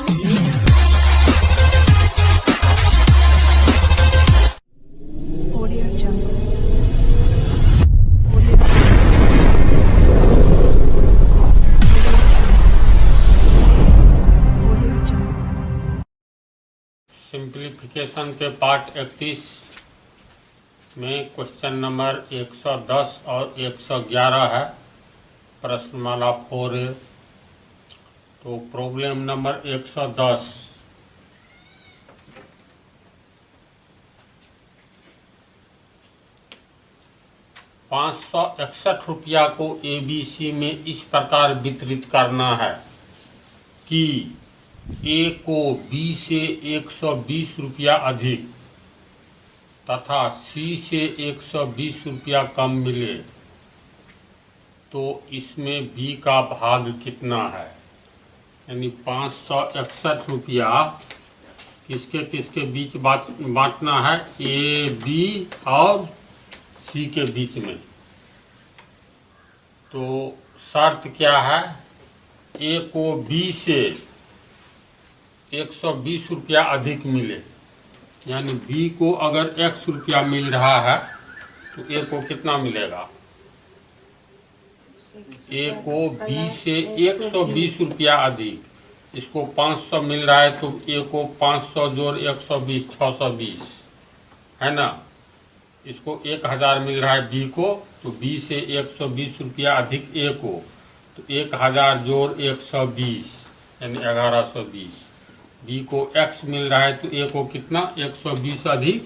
Audio Jungle. Simplification के part 31 में question number 110 और 111 है, प्रश्नमाला 4। तो प्रॉब्लम नंबर 110, ₹561 को ABC में इस प्रकार वितरित करना है कि A को B से ₹120 अधिक तथा C से ₹120 कम मिले, तो इसमें B का भाग कितना है। यानी ₹561 किसके किसके बीच बांटना है, A, B और C के बीच में। तो शर्त क्या है, A को B से ₹120 अधिक मिले, यानी B को अगर X रुपया मिल रहा है तो A को कितना मिलेगा। A को B से ₹120 अधिक, इसको 500 मिल रहा है तो A को 500 जोड़ 120 620 है ना। इसको 1000 मिल रहा है B को, तो B से ₹120 अधिक A को, तो 1000 जोड़ 120 यानी 1120। B को X मिल रहा है तो A को कितना 120 अधिक,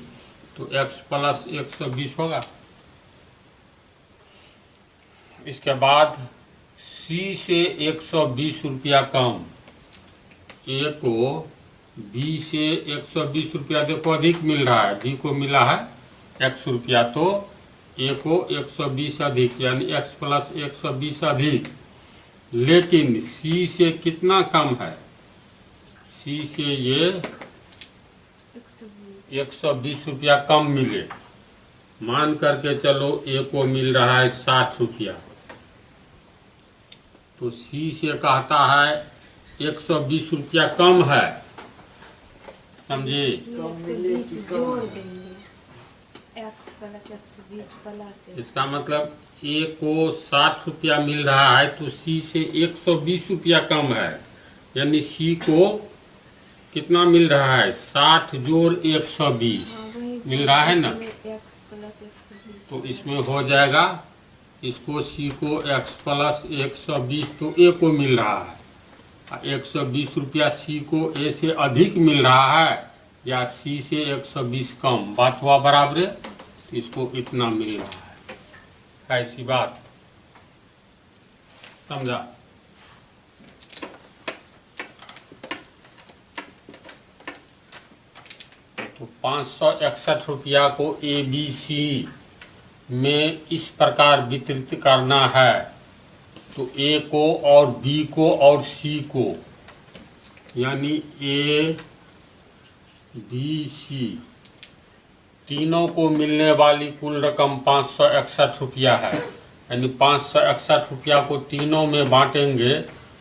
तो X प्लस 120 होगा। इसके बाद C से ₹120 कम, A को B से ₹120 देखो अधिक मिल रहा है, B को मिला है X रुपया, तो A को 120 अधिक यानी X प्लस 120 अधिक। लेकिन C से कितना कम है, C से ये ₹120 कम मिले। मान करके चलो A को मिल रहा है ₹60, तो C से कहता है ₹120 कम है, समझे। इसका मतलब A को ₹60 मिल रहा है तो C से ₹120 कम है, यानी C को कितना मिल रहा है, 60 जोड़ 120 मिल रहा है ना। तो इसमें हो जाएगा, इसको C को X प्लस 120 तो A को मिल रहा है, और ₹120 C को A से अधिक मिल रहा है या C से 120 कम, बात हुआ बराबर, तो इसको इतना मिल रहा है। ऐसी बात समझा। तो ₹561 को ABC में इस प्रकार वितरित करना है, तो A को और B को और C को, यानी A, B, C तीनों को मिलने वाली कुल रकम ₹561 है। यानी ₹561 को तीनों में बांटेंगे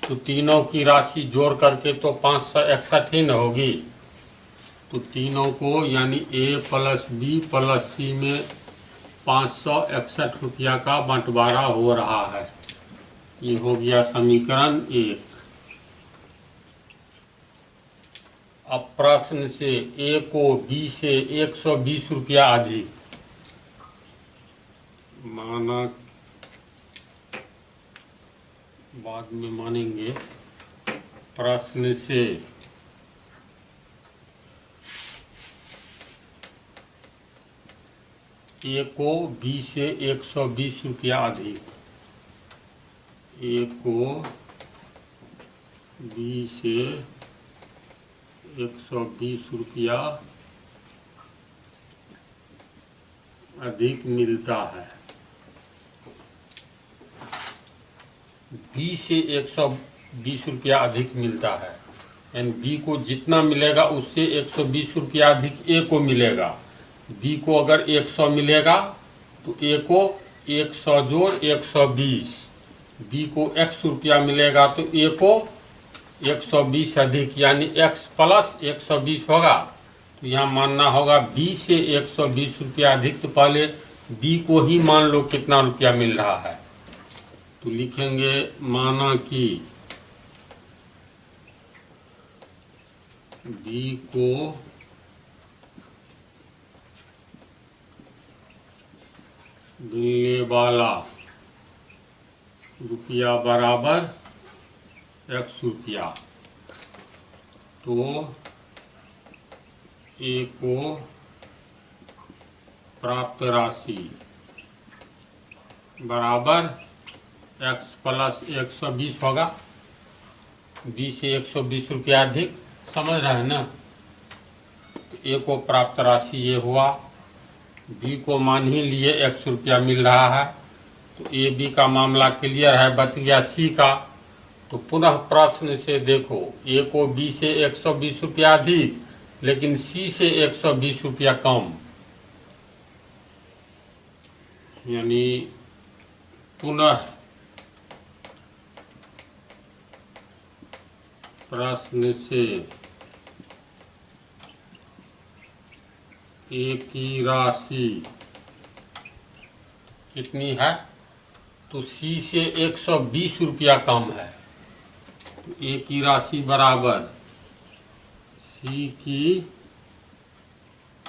तो तीनों की राशि जोड़ करके तो 561 ही न होगी। तो तीनों को यानी A plus B plus C में ₹561 का बंटवारा हो रहा है। ये हो गया समीकरण 1। अब प्रश्न से A को B से ₹120 अधिक माना, बाद में मानेंगे। प्रश्न से A को B से ₹120 अधिक, A को B से ₹120 अधिक मिलता है। B से ₹120 अधिक मिलता है, यानी B को जितना मिलेगा उससे ₹120 अधिक A को मिलेगा। B को अगर 100 मिलेगा तो A को 100 जोड़ 120, B को X रुपया मिलेगा तो A को 120 अधिक यानी x प्लस 120 होगा, तो यहाँ मानना होगा b से 120 रुपया अधिक। तो पहले b को ही मान लो कितना रुपया मिल रहा है, तो लिखेंगे माना कि b को मिलने वाला रुपया बराबर x रुपया, तो a को प्राप्त राशि बराबर x प्लस 120 होगा, b से 120 रुपया अधिक, समझ रहे हैं ना। तो a को प्राप्त राशि ये हुआ, b को मान ही लिए x रुपया मिल रहा है, तो ए बी का मामला क्लियर है। बच गया सी का, तो पुनः प्रश्न से देखो, ए को बी से 120 रुपया अधिक लेकिन सी से 120 रुपया कम, यानी पुनः प्रश्न से ए की राशि कितनी है, तो सी से 120 रुपया कम है, तो ए की राशि बराबर सी की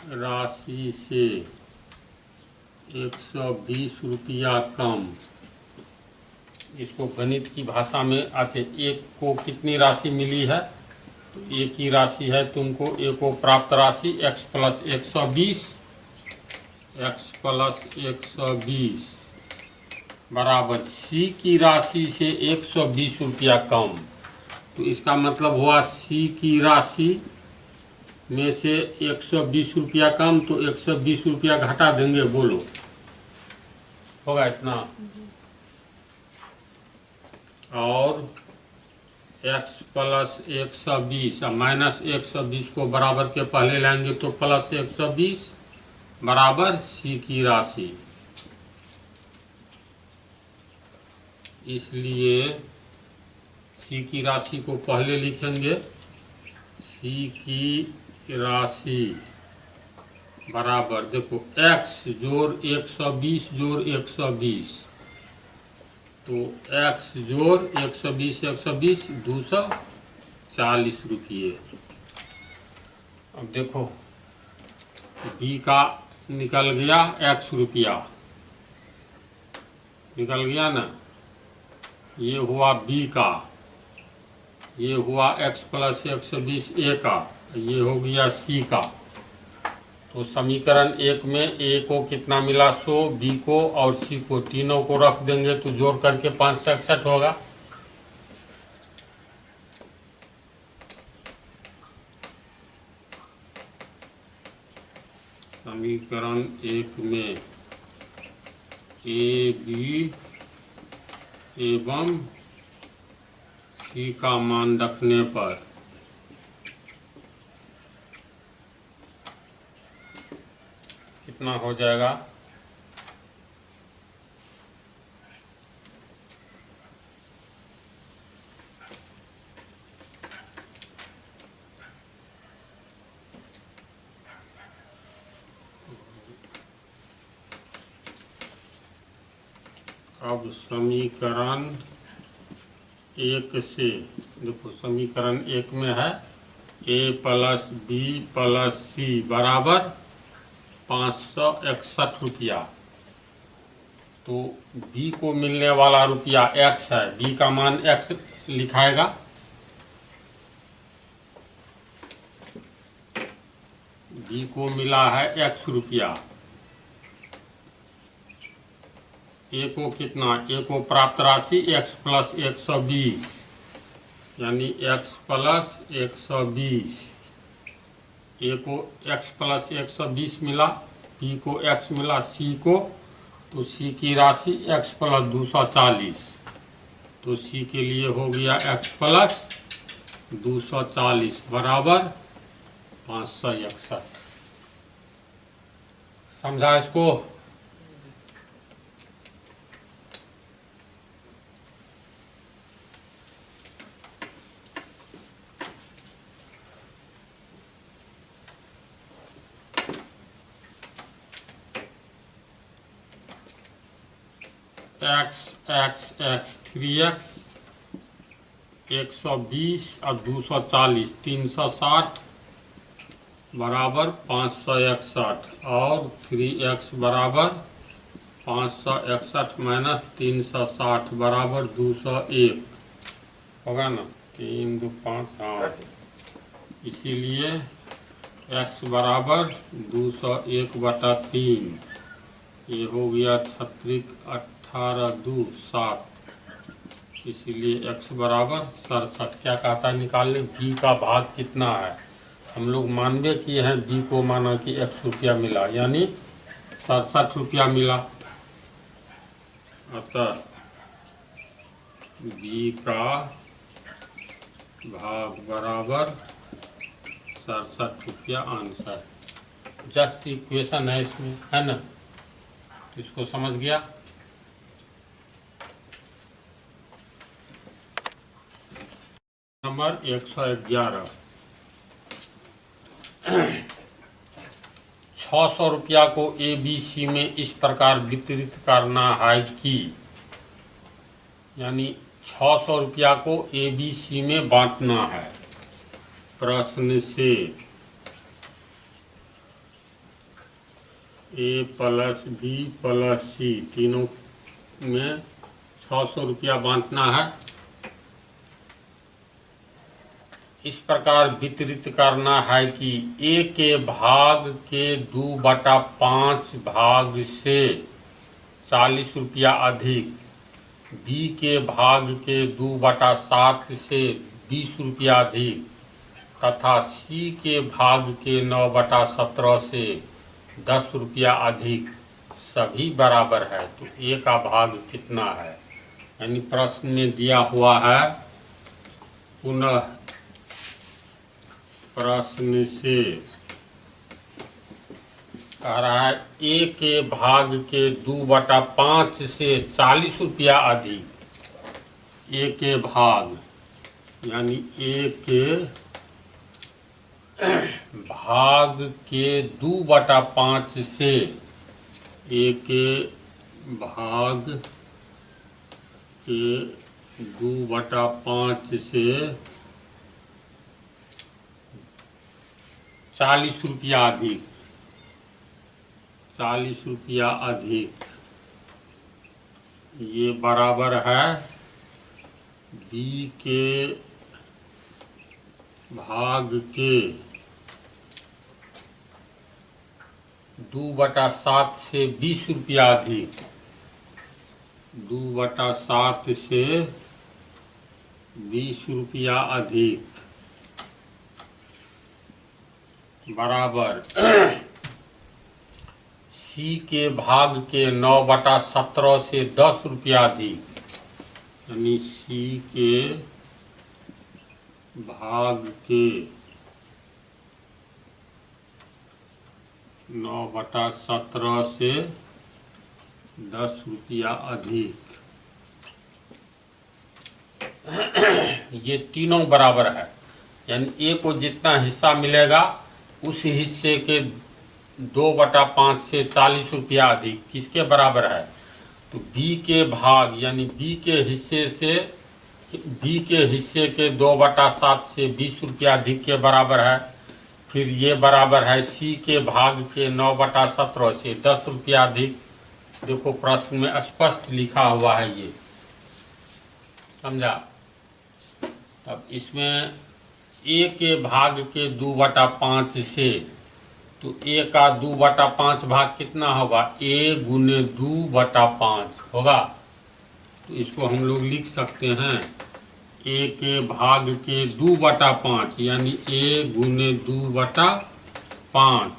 राशि से 120 रुपया कम। इसको गणित की भाषा में अच्छे, एक को कितनी राशि मिली है, तो ए की राशि है तुमको, ए को प्राप्त राशि x प्लस 120 बराबर सी की राशि से 120 रुपया कम। तो इसका मतलब हुआ सी की राशि में से 120 रुपया कम, तो 120 रुपया घटा देंगे, बोलो होगा इतना। और x प्लस 120 और माइनस 120 को बराबर के पहले लाएंगे तो प्लस 120 बराबर सी की राशि। इसलिए सी की राशि को पहले लिखेंगे, सी की राशि बराबर देखो x जोड़ 120 जोड़ 120, तो x जोड़ 120 240 रुपये। अब देखो b का निकल गया x रुपया, निकल गया ना, ये हुआ b का, ये हुआ x प्लस 120 a का, ये हो गया c का। तो समीकरण एक में a को कितना मिला 100, b को और c को, तीनों को रख देंगे तो जोड़ करके 566 होगा। समीकरण एक में a b एवं c का मान रखने पर कितना हो जाएगा, अब समीकरण एक से देखो, समीकरण एक में है a प्लस बी प्लस सी बराबर 561 रुपया। तो b को मिलने वाला रुपया x है, b का मान x लिखाएगा, b को मिला है x रुपया, a को कितना, a को प्राप्त राशि x प्लस 120 यानी x प्लस 120, a को x प्लस 120 मिला, b को x मिला, c को, तो c की राशि x प्लस 240, तो c के लिए हो गया x प्लस 240 बराबर 561। समझा इसको। एक्स एक्स एक्स 3x 120 और 240 360 बराबर 561 और 3x बराबर 561 माइनस 360 बराबर 201 होगा ना। 3 2 5 हाँ, इसीलिए x बराबर 201/3 ये हो गया 36 18 2 7, इसीलिए x बराबर 67। क्या कहता है निकालने, b का भाग कितना है। हम लोग मानवे किए हैं b को, माना कि x रुपया मिला यानी 67 रुपया मिला। अतः b का भाग बराबर 67 रुपया आंसर। जस्ट इक्वेशन है इसमें, है ना, तो इसको समझ गया। नंबर 111 600 रुपया को ABC में इस प्रकार वितरित करना है कि, यानी 600 रुपया को ABC में बांटना है। प्रश्न से A plus B plus C तीनों में 600 रुपया बांटना है। इस प्रकार वितरित करना है कि A के भाग के 2/5 भाग से 40 रुपया अधिक, B के भाग के 2/7 से 20 रुपया अधिक तथा C के भाग के 9/17 से 10 रुपया अधिक सभी बराबर है, तो A का भाग कितना है। यानी प्रश्न में दिया हुआ है, पुनः प्रश्न से कह रहा है A के भाग के 2/5 से 40 रुपया अधिक, A के भाग यानी A के भाग के 2/5 से, A के भाग के 2/5 से 40 रुपया अधिक, 40 रुपया अधिक, ये बराबर है B के भाग के 2/7 से 20 रुपया अधिक, 2/7 से 20 रुपया अधिक बराबर C के भाग के 9/17 से 10 रुपया अधिक, यानी C के भाग के 9/17 से 10 रुपया अधिक, ये तीनों बराबर है। यानी A को जितना हिस्सा मिलेगा उस हिस्से के 2/5 से 40 रुपया अधिक किसके बराबर है, तो B के भाग यानी B के हिस्से के 2/7 से 20 रुपया अधिक के बराबर है। फिर ये बराबर है C के भाग के 9/17 से 10 रुपया अधिक। देखो प्रश्न में स्पष्ट लिखा हुआ है, ये समझा। तब इसमें A के भाग के 2/5 से, तो A का 2/5 भाग कितना होगा, A गुने 2/5 होगा। तो इसको हम लोग लिख सकते हैं A के भाग के 2/5 यानी A गुने 2/5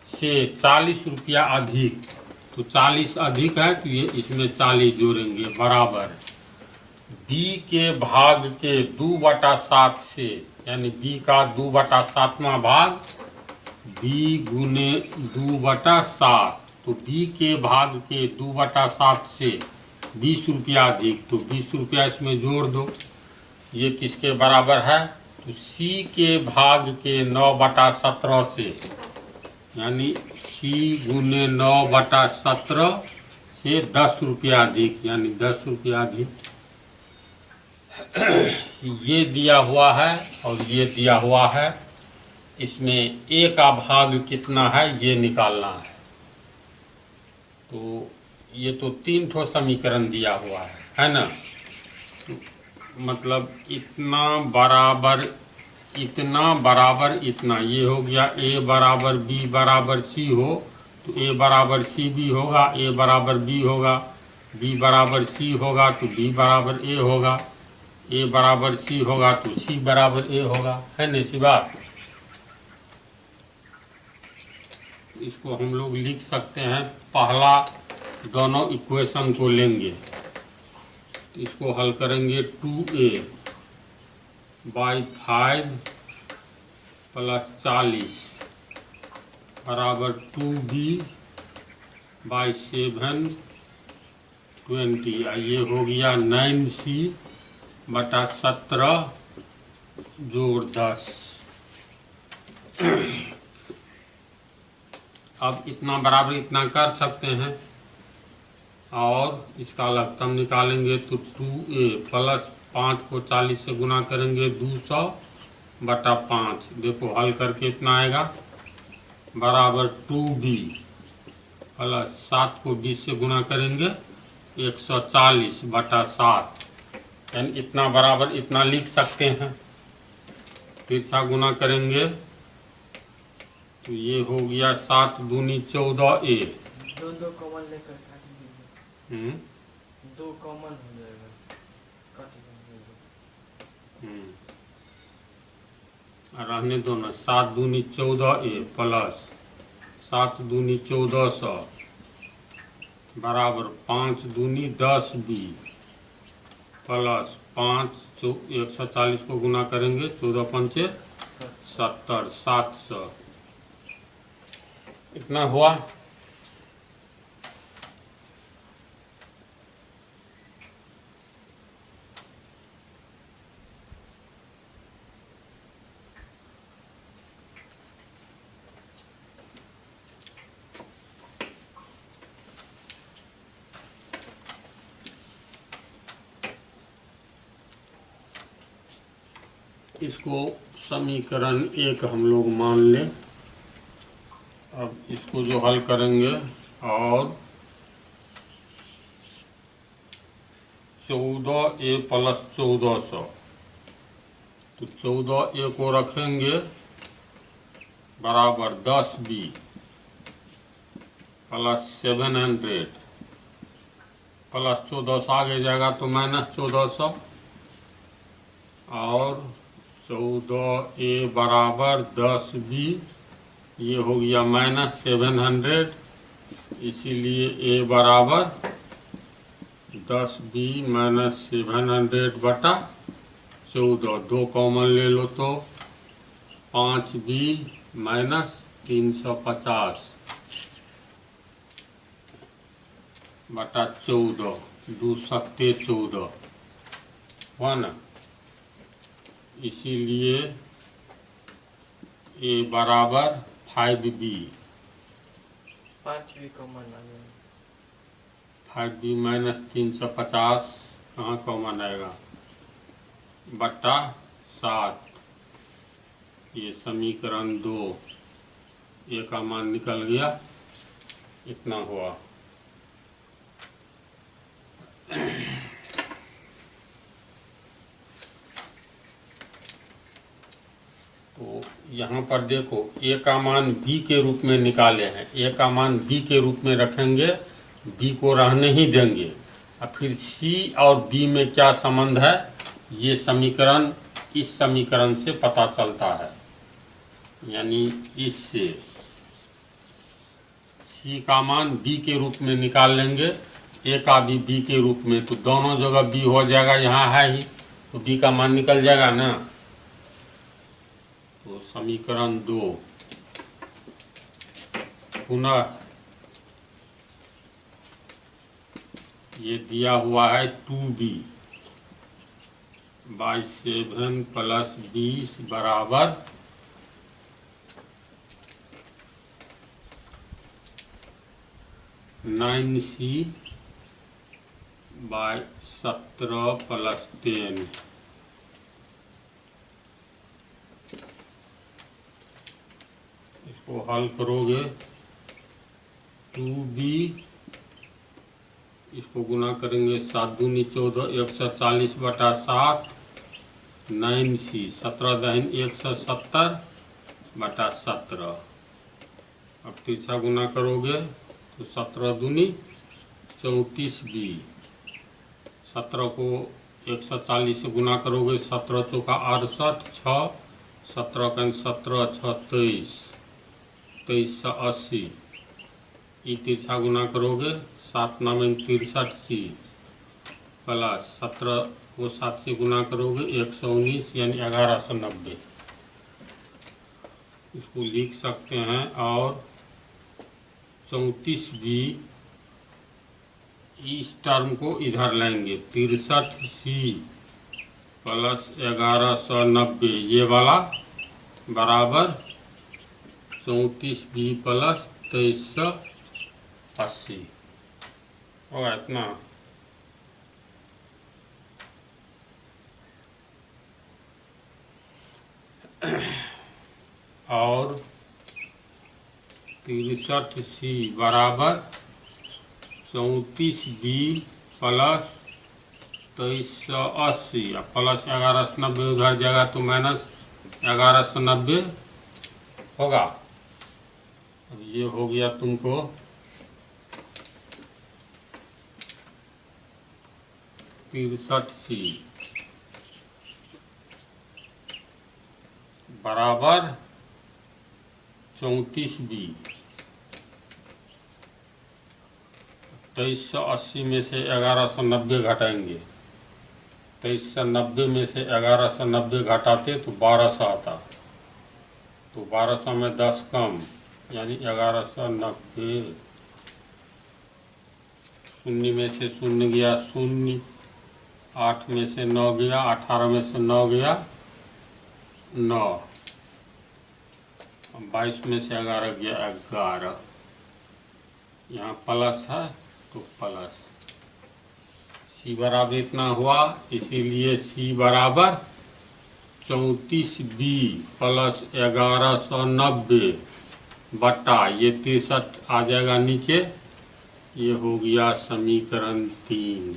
से 40 रुपया अधिक, तो 40 अधिक है तो ये इसमें 40 जोड़ेंगे बराबर B के भाग के 2/7 से, यानी B का 2/7वां भाग B गुने 2/7, तो B के भाग के 2/7 से 20 रुपया अधिक, तो 20 रुपया इसमें जोड़ दो। ये किसके बराबर है, तो C के भाग के 9/17 से, यानी C गुने 9/17 से 10 रुपया अधिक, यानी 10 रुपया अधिक ये दिया हुआ है और ये दिया हुआ है। इसमें ए का भाग कितना है ये निकालना है। तो ये तो 3 ठो समीकरण दिया हुआ है ना। मतलब इतना बराबर इतना, ये हो गया ए बराबर बी बराबर सी हो तो ए बराबर सी बी होगा, ए बराबर बी होगा, बी बराबर सी होगा तो बी बराबर ए होगा, ए बराबर सी होगा तो सी बराबर ए होगा, है ना इसी बात। इसको हम लोग लिख सकते हैं, पहला दोनों इक्वेशन को लेंगे, इसको हल करेंगे 2a बाई 5 प्लस 40 बराबर 2b बाई 7 20। ये हो गया 9c बटा 17 जोड़ 10। अब इतना बराबर इतना कर सकते हैं और इसका लघुत्तम निकालेंगे तो 2a प्लस 5 को 40 से गुना करेंगे 200 बटा 5। देखो हल करके इतना आएगा बराबर 2b प्लस 7 को 20 से गुना करेंगे 140 बटा 7, यानी इतना बराबर इतना लिख सकते हैं। फिर सा गुना करेंगे तो ये हो गया 7 दूनी 14a। दो कॉमन लेकर काट दीजिए। 2 कॉमन हो जाएगा, काट दीजिए। रहने दो ना। 7 दूनी 14a प्लस 7 दूनी 1400 बराबर 5 दूनी 10b प्लस 5 140 को गुना करेंगे 14 पंचे 70 700। इतना हुआ। इसको समीकरण 1 हम लोग मान लें। अब इसको जो हल करेंगे और 14a प्लस 1400 तो 14a को रखेंगे बराबर 10b प्लस 700 प्लस 1400 आगे जाएगा तो माइनस 1400 और 14a बराबर 10b, ये हो गया माइनस 700, इसीलिए a बराबर 10b माइनस 700 बटा 14। 2 कॉमन ले लो तो 5b माइनस 350 बटा 14, 2 सत्ते 14 हुआ ना। इसीलिए a बराबर 5b, 5 भी कॉमन आ जाएगा। 5b माइनस 350 कहाँ कॉमन आएगा बटा 7। ये समीकरण 2 a का मान निकल गया, इतना हुआ। तो यहाँ पर देखो a का मान b के रूप में निकाले हैं, a का मान b के रूप में रखेंगे, b को रहने ही देंगे। और फिर c और b में क्या संबंध है ये समीकरण इस समीकरण से पता चलता है, यानी इससे c का मान b के रूप में निकाल लेंगे, a का भी b के रूप में, तो दोनों जगह b हो जाएगा, यहाँ है ही तो b का मान निकल जाएगा ना। तो समीकरण 2 पुनः ये दिया हुआ है 2b बाई 7 प्लस 20 बराबर 9c बाय 17 प्लस 10। इसको हल करोगे 2b, इसको गुना करेंगे 7 दूनी 14, 140 बटा 7, 9c, 17 दहन 170 बटा 17। अब तीसरा गुना करोगे तो 17 दूनी 34b, 17 को 140 से गुना करोगे 17 चौका 68, 6, 17 का 17, 6 23, 23 से 80। ये तीसरा गुना करोगे 7 9 63c प्लस 17 को 7 से गुना करोगे 119 यानी 1190। इसको लिख सकते हैं। और 34b, इस टर्म को इधर लाएंगे 63c प्लस 1190, ये वाला बराबर 34b प्लस 2380 होगा इतना। और 63c बराबर 34b प्लस 2380, प्लस 1190 उधर जाएगा तो माइनस 1190 होगा। अब ये हो गया तुमको 63c बराबर 34b। 2380 में से 1190 घटाएंगे, 2390 में से 1190 घटाते तो 1200 आता, तो 1200 में 10 कम यानी 1190। शून्य में से शून्य गया शून्य, 8 में से 9 गया, 18 में से 9 गया 9, 22 में से 11 गया 11। यहाँ प्लस है तो प्लस c बराबर इतना हुआ, इसीलिए c बराबर 34b प्लस 1190 बटा ये 63 आ जाएगा नीचे। ये हो गया समीकरण 3।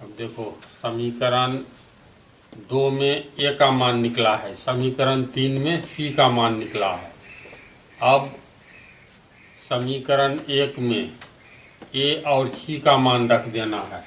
अब देखो समीकरण 2 में a का मान निकला है, समीकरण 3 में c का मान निकला है। अब समीकरण 1 में a और c का मान रख देना है।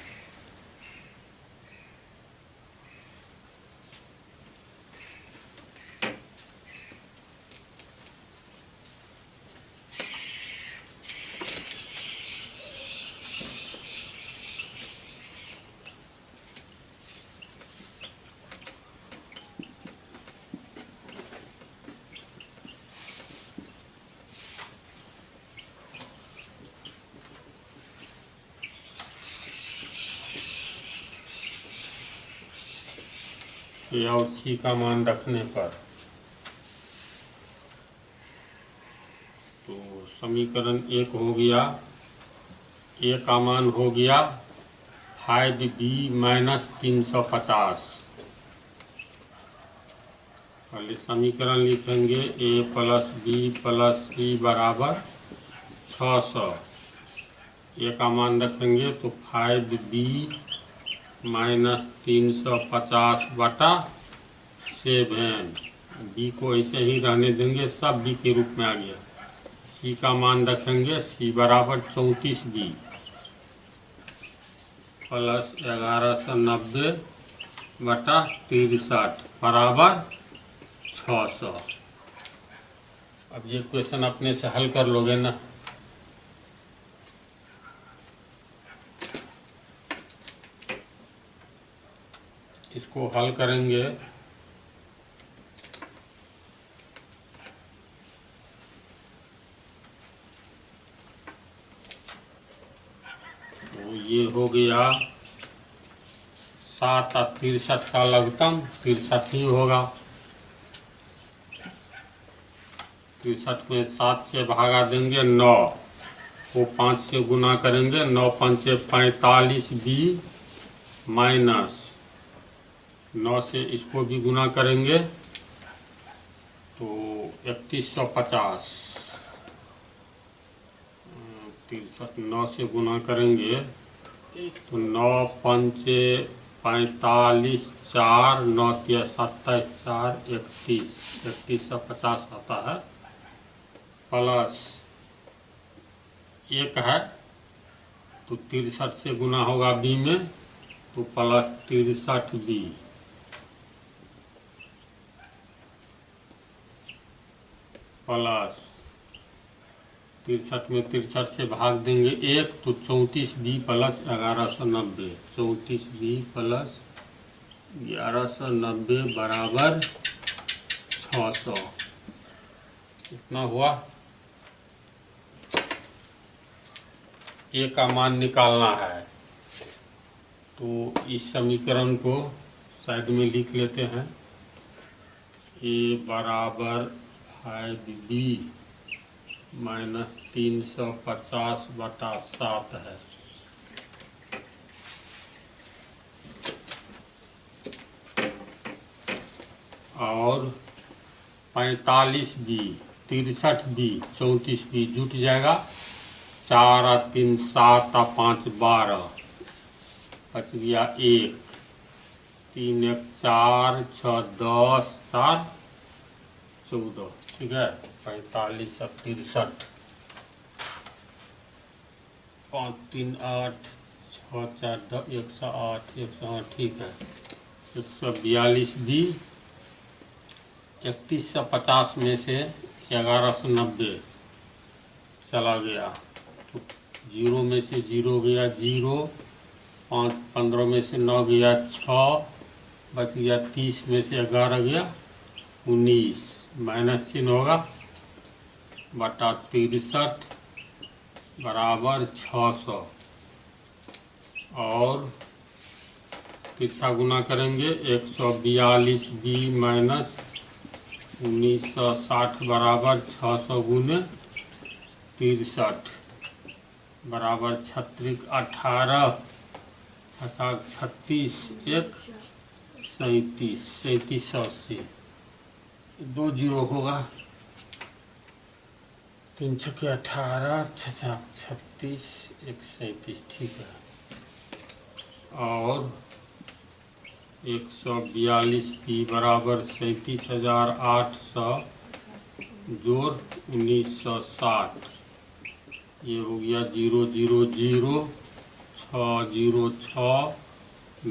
ए और सी का मान रखने पर तो समीकरण 1 हो गया, ए का मान हो गया 5b माइनस 350। पहले समीकरण लिखेंगे a प्लस बी प्लस सी बराबर 600। ए का मान रखेंगे तो 5b माइनस 350 बटा 7। बी को ऐसे ही रहने देंगे, सब बी के रूप में आ गया। सी का मान रखेंगे, सी बराबर 34b प्लस 1190 बटा 63 बराबर 600। अब ये क्वेश्चन अपने से हल कर लोगे ना। इसको हल करेंगे तो ये हो गया 7 और 63 का लघुत्तम 63 ही होगा। 63 में 7 से भागा देंगे 9 को 5 से गुना करेंगे 9 पंचे 45 बी माइनस 9 से इसको भी गुना करेंगे तो 3150 63 9 से गुना करेंगे तो 9 पंचे 45 4 9 तिया 27 4 31 3150 आता है प्लस 1 है तो 63 से गुना होगा बी में तो प्लस 63 बी प्लस 63 में 63 से भाग देंगे 1 तो 34 बी प्लस 1190 34 बी प्लस 1190 बराबर 600 कितना हुआ ए का मान निकालना है तो इस समीकरण को साइड में लिख लेते हैं ए बराबर 5b माइनस 350/7 है और 45b 63b 34b जुट जाएगा 4 और 3 7 और 5 12 बच गया 1 3 1 4 6 10 4 14 ठीक है 45 और 63 5 3 8 6 4 10 108 108 ठीक है 142 बी 3150 में से 1190 चला गया तो 0 में से 0 गया 0 5 15 में से 9 गया 6 बच गया 30 में से 11 गया 19 माइनस चिन्ह होगा बटा 63 बराबर 600 और तिरछा गुना करेंगे 142 बी माइनस 1960 बराबर 600 गुने 63 बराबर 36 18 36 1 37 3780 2 जीरो होगा 3 छक्के 18 36 1 37 ठीक है और 142 पी बराबर 37,800 जोड़ 1960 ये हो गया 0 0 0 6 0 6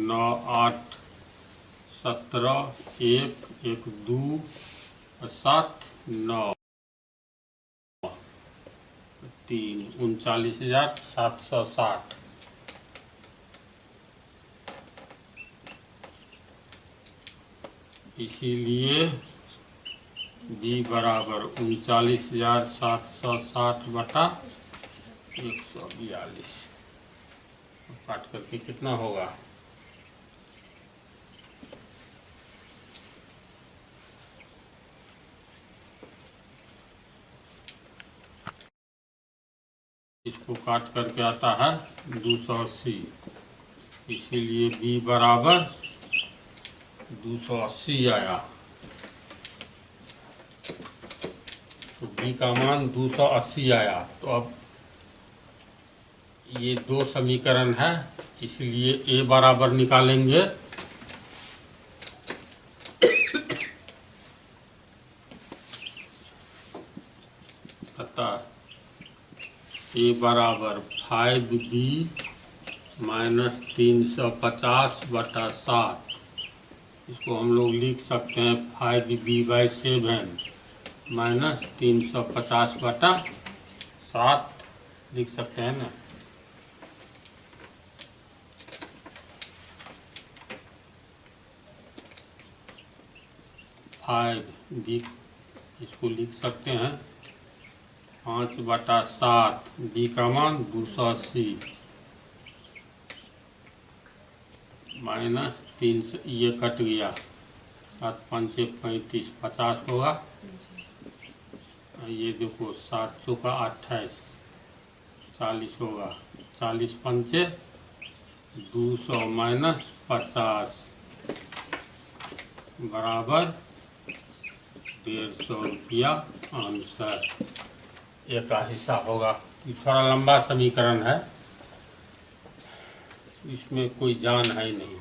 9 8 17 1 1 2 7 9 3 39,760 इसीलिए बी बराबर 39,760 बटा 142 काट करके कितना होगा इसको काट करके आता है 280 इसीलिए बी बराबर 280 आया तो बी का मान 280 आया तो अब ये दो समीकरण है इसलिए ए बराबर निकालेंगे अतः ए बराबर 5b माइनस 350 बटा 7 इसको हम लोग लिख सकते हैं 5b/7 माइनस 350 बटा 7 लिख सकते हैं ना 5b इसको लिख सकते हैं 5/7 बी का मान 280 माइनस 300 ये कट गया 7 5 35 50 होगा ये देखो 7 चौका 28, 40 होगा, 40 पंचे 200 माइनस 50 बराबर 150 रुपया आंसर। ये का हिसाब होगा। ये थोड़ा लंबा समीकरण है, इसमें कोई जान है ही नहीं।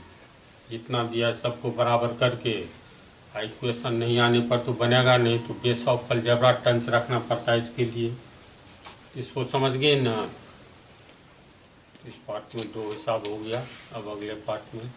जितना दिया सबको बराबर करके, इक्वेशन नहीं आने पर तो बनेगा नहीं, तो बेस ऑफ अलजेब्रा टंच रखना पड़ता है इसके लिए। इसको समझ गए ना। इस पार्ट में 2 हिसाब हो गया। अब अगले पार्ट में